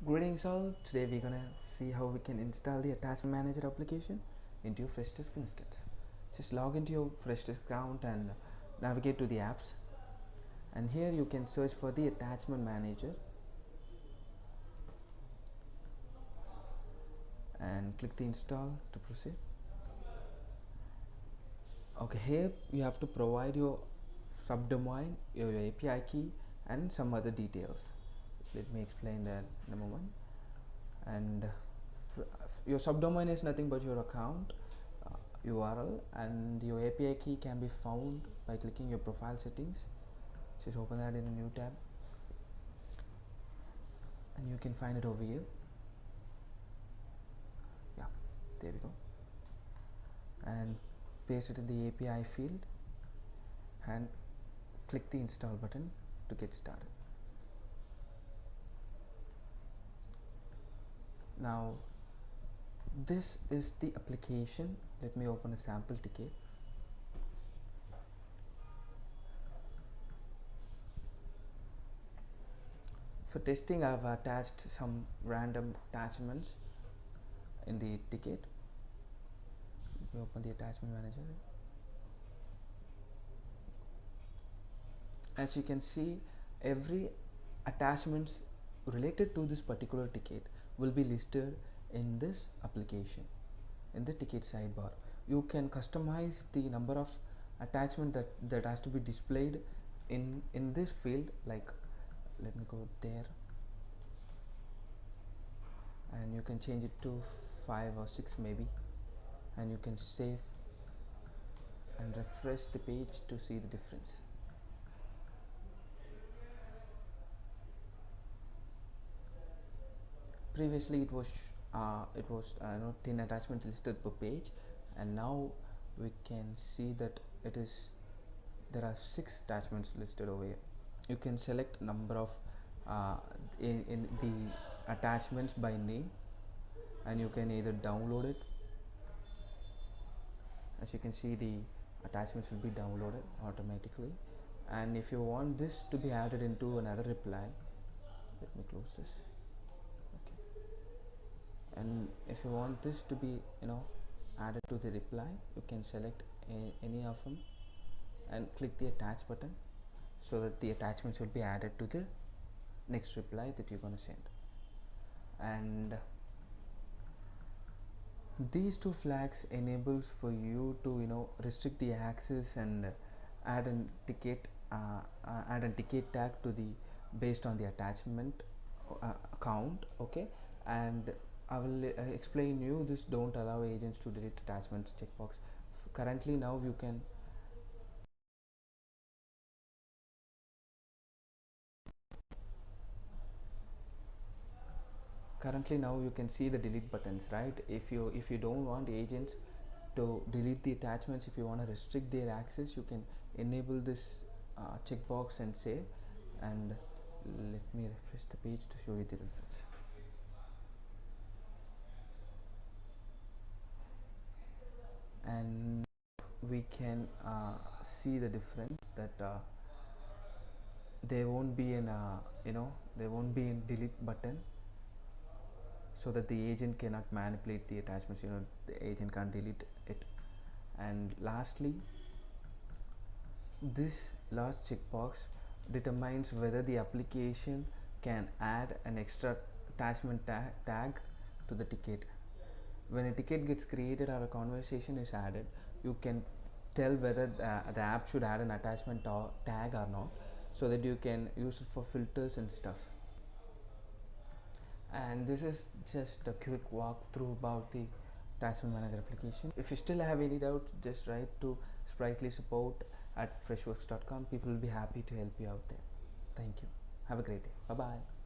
Greetings all, today we're gonna see how we can install the Attachment Manager application into your FreshDesk instance. Just log into your FreshDesk account and navigate to the apps, and here you can search for the Attachment Manager and click the install to proceed. Okay, here you have to provide your subdomain, your API key and some other details. Let me explain that in a moment. And your subdomain is nothing but your account URL, and your API key can be found by clicking your profile settings. Just open that in a new tab and you can find it over here. Yeah, there we go, and paste it in the API field and click the install button to get started. Now this is the application. Let me open a sample ticket. For testing, I've attached some random attachments in the ticket. Let me open the attachment manager. As you can see, every attachments related to this particular ticket will be listed in this application in the ticket sidebar. You can customize the number of attachment that has to be displayed in this field. Like, let me go there, and you can change it to 5 or 6 maybe, and you can save and refresh the page to see the difference. Previously it was 10 attachments listed per page, and now we can see that there are 6 attachments listed over here. You can select number of in the attachments by name, and you can either download it. As you can see, the attachments will be downloaded automatically, and if you want this to be added into another reply, let me close this. And if you want this to be added to the reply, you can select any of them and click the attach button, so that the attachments will be added to the next reply that you're going to send. And these 2 flags enables for you to restrict the access and add a ticket tag to the based on the attachment count. Okay, and I will explain you this don't allow agents to delete attachments checkbox. Currently now you can see the delete buttons, right? If you don't want agents to delete the attachments, if you want to restrict their access, you can enable this checkbox and save. And let me refresh the page to show you the difference. And we can see the difference that there won't be an delete button, so that the agent cannot manipulate the attachments. The agent can't delete it. And lastly, this last checkbox determines whether the application can add an extra attachment tag to the ticket. When a ticket gets created or a conversation is added, you can tell whether the app should add an attachment tag or not, so that you can use it for filters and stuff. And this is just a quick walkthrough about the Attachment Manager application. If you still have any doubts, just write to Spritle support at freshworks.com. People will be happy to help you out there. Thank you. Have a great day. Bye bye.